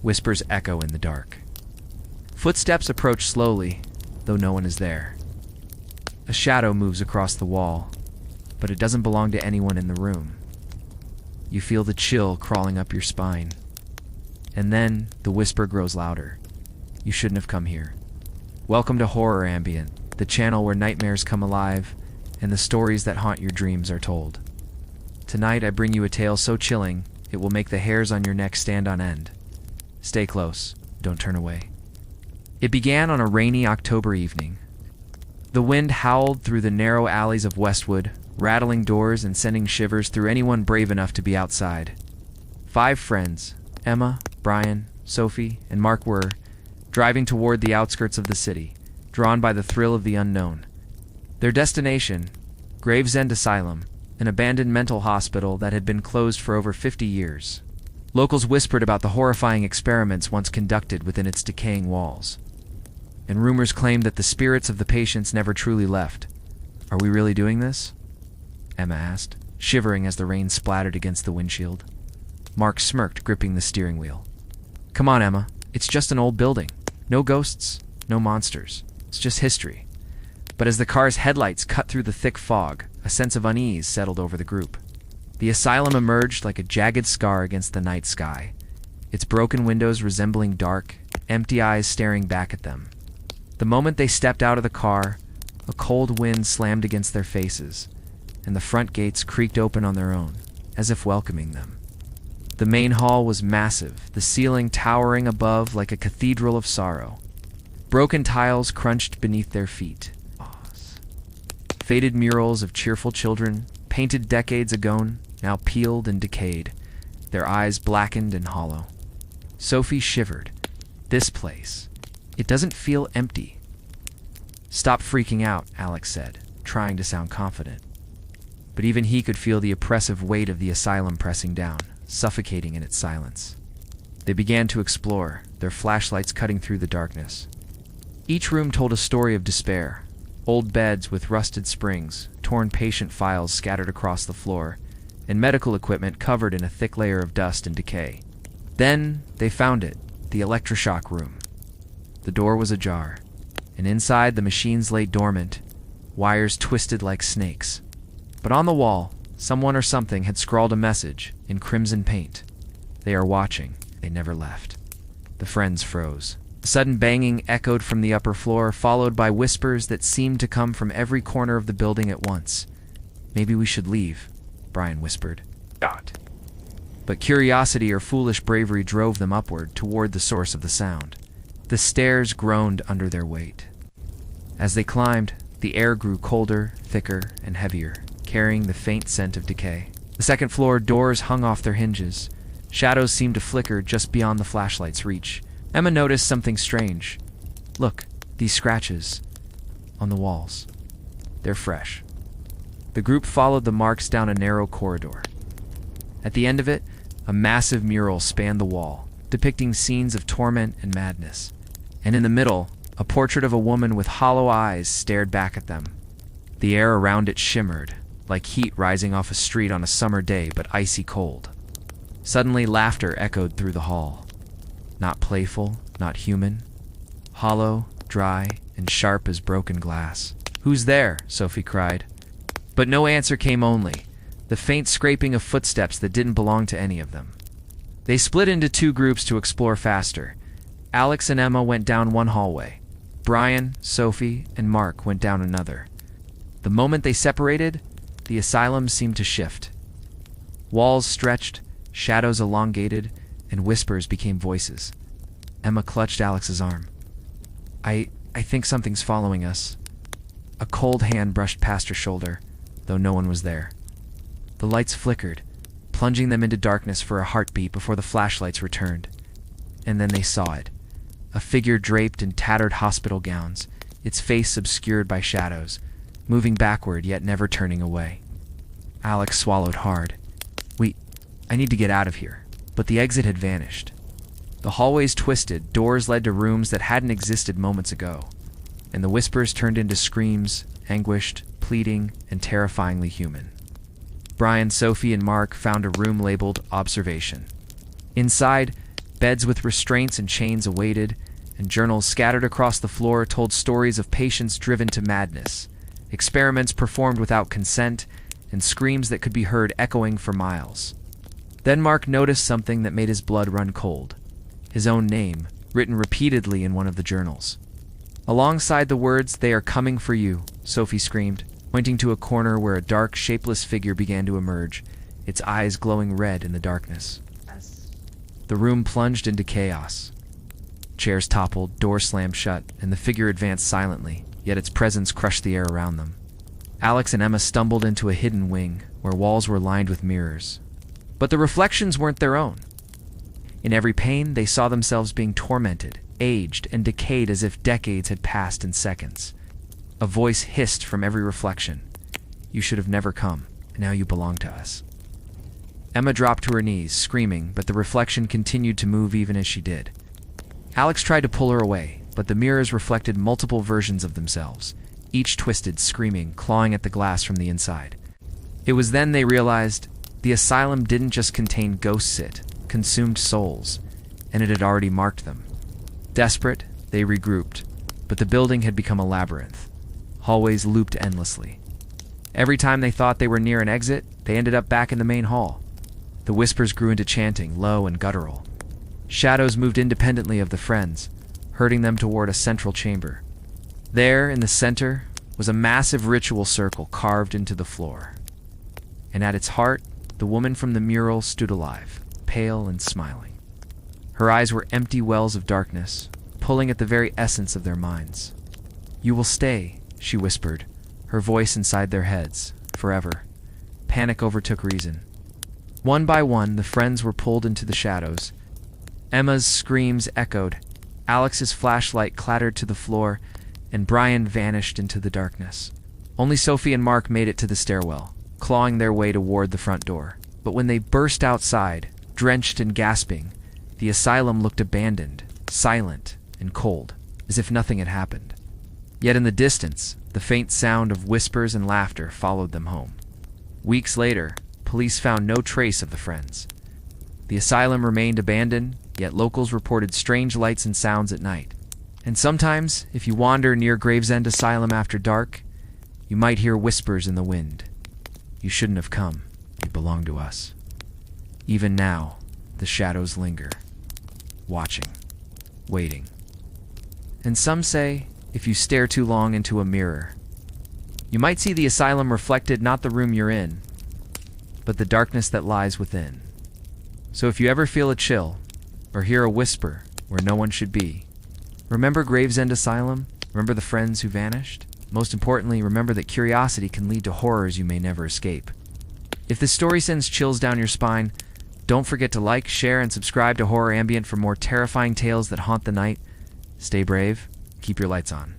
Whispers echo in the dark. Footsteps approach slowly, though no one is there. A shadow moves across the wall, but it doesn't belong to anyone in the room. You feel the chill crawling up your spine. And then the whisper grows louder. You shouldn't have come here. Welcome to Horror Ambient, the channel where nightmares come alive and the stories that haunt your dreams are told. Tonight I bring you a tale so chilling it will make the hairs on your neck stand on end. Stay close, don't turn away. It began on a rainy October evening. The wind howled through the narrow alleys of Westwood, rattling doors and sending shivers through anyone brave enough to be outside. 5 friends, Emma, Brian, Sophie, and Mark were driving toward the outskirts of the city, drawn by the thrill of the unknown. Their destination, Gravesend Asylum, an abandoned mental hospital that had been closed for over 50 years. Locals whispered about the horrifying experiments once conducted within its decaying walls. And rumors claimed that the spirits of the patients never truly left. Are we really doing this? Emma asked, shivering as the rain splattered against the windshield. Mark smirked, gripping the steering wheel. Come on, Emma. It's just an old building. No ghosts, no monsters. It's just history. But as the car's headlights cut through the thick fog, a sense of unease settled over the group. The asylum emerged like a jagged scar against the night sky, its broken windows resembling dark, empty eyes staring back at them. The moment they stepped out of the car, a cold wind slammed against their faces, and the front gates creaked open on their own, as if welcoming them. The main hall was massive, the ceiling towering above like a cathedral of sorrow. Broken tiles crunched beneath their feet. Faded murals of cheerful children, painted decades ago, now peeled and decayed, their eyes blackened and hollow. Sophie shivered. This place. It doesn't feel empty. Stop freaking out, Alex said, trying to sound confident. But even he could feel the oppressive weight of the asylum pressing down, suffocating in its silence. They began to explore, their flashlights cutting through the darkness. Each room told a story of despair. Old beds with rusted springs, torn patient files scattered across the floor, and medical equipment covered in a thick layer of dust and decay. Then they found it, the electroshock room. The door was ajar, and inside the machines lay dormant, wires twisted like snakes. But on the wall, someone or something had scrawled a message in crimson paint. They are watching. They never left. The friends froze. A sudden banging echoed from the upper floor, followed by whispers that seemed to come from every corner of the building at once. Maybe we should leave, Brian whispered. God. But curiosity or foolish bravery drove them upward toward the source of the sound. The stairs groaned under their weight. As they climbed, the air grew colder, thicker, and heavier, carrying the faint scent of decay. The second floor doors hung off their hinges. Shadows seemed to flicker just beyond the flashlight's reach. Emma noticed something strange. Look, these scratches on the walls. They're fresh. The group followed the marks down a narrow corridor. At the end of it, a massive mural spanned the wall, depicting scenes of torment and madness. And in the middle, a portrait of a woman with hollow eyes stared back at them. The air around it shimmered, like heat rising off a street on a summer day, but icy cold. Suddenly, laughter echoed through the hall. Not playful, not human. Hollow, dry, and sharp as broken glass. "Who's there?" Sophie cried. But no answer came, only the faint scraping of footsteps that didn't belong to any of them. They split into 2 groups to explore faster. Alex and Emma went down one hallway. Brian, Sophie, and Mark went down another. The moment they separated, the asylum seemed to shift. Walls stretched, shadows elongated, and whispers became voices. Emma clutched Alex's arm. I think something's following us." A cold hand brushed past her shoulder, though no one was there. The lights flickered, plunging them into darkness for a heartbeat before the flashlights returned. And then they saw it. A figure draped in tattered hospital gowns, its face obscured by shadows, moving backward yet never turning away. Alex swallowed hard. I need to get out of here." But the exit had vanished. The hallways twisted, doors led to rooms that hadn't existed moments ago, and the whispers turned into screams, anguished, pleading, and terrifyingly human. Brian, Sophie, and Mark found a room labeled Observation. Inside, Beds with restraints and chains awaited, and journals scattered across the floor told stories of patients driven to madness, experiments performed without consent, and screams that could be heard echoing for miles. Then Mark noticed something that made his blood run cold. His own name, written repeatedly in one of the journals. Alongside the words, "They are coming for you," Sophie screamed, pointing to a corner where a dark, shapeless figure began to emerge, its eyes glowing red in the darkness. The room plunged into chaos. Chairs toppled, doors slammed shut, and the figure advanced silently, yet its presence crushed the air around them. Alex and Emma stumbled into a hidden wing, where walls were lined with mirrors. But the reflections weren't their own. In every pane, they saw themselves being tormented, aged, and decayed as if decades had passed in seconds. A voice hissed from every reflection. "You should have never come, and now you belong to us." Emma dropped to her knees, screaming, but the reflection continued to move even as she did. Alex tried to pull her away, but the mirrors reflected multiple versions of themselves, each twisted, screaming, clawing at the glass from the inside. It was then they realized the asylum didn't just contain ghosts, it consumed souls, and it had already marked them. Desperate, they regrouped, but the building had become a labyrinth. Hallways looped endlessly. Every time they thought they were near an exit, they ended up back in the main hall. The whispers grew into chanting, low and guttural. Shadows moved independently of the friends, herding them toward a central chamber. There, in the center, was a massive ritual circle carved into the floor. And at its heart, the woman from the mural stood alive, pale and smiling. Her eyes were empty wells of darkness, pulling at the very essence of their minds. "You will stay," she whispered, her voice inside their heads, forever. Panic overtook reason. One by one, the friends were pulled into the shadows. Emma's screams echoed, Alex's flashlight clattered to the floor, and Brian vanished into the darkness. Only Sophie and Mark made it to the stairwell, clawing their way toward the front door. But when they burst outside, drenched and gasping, the asylum looked abandoned, silent, and cold, as if nothing had happened. Yet in the distance, the faint sound of whispers and laughter followed them home. Weeks later, police found no trace of the friends. The asylum remained abandoned, yet locals reported strange lights and sounds at night. And sometimes, if you wander near Gravesend Asylum after dark, you might hear whispers in the wind. "You shouldn't have come. You belong to us." Even now, the shadows linger, watching, waiting. And some say, if you stare too long into a mirror, you might see the asylum reflected, not the room you're in, but the darkness that lies within. So if you ever feel a chill, or hear a whisper where no one should be, remember Gravesend Asylum, remember the friends who vanished. Most importantly, remember that curiosity can lead to horrors you may never escape. If this story sends chills down your spine, don't forget to like, share, and subscribe to Horror Ambient for more terrifying tales that haunt the night. Stay brave, keep your lights on.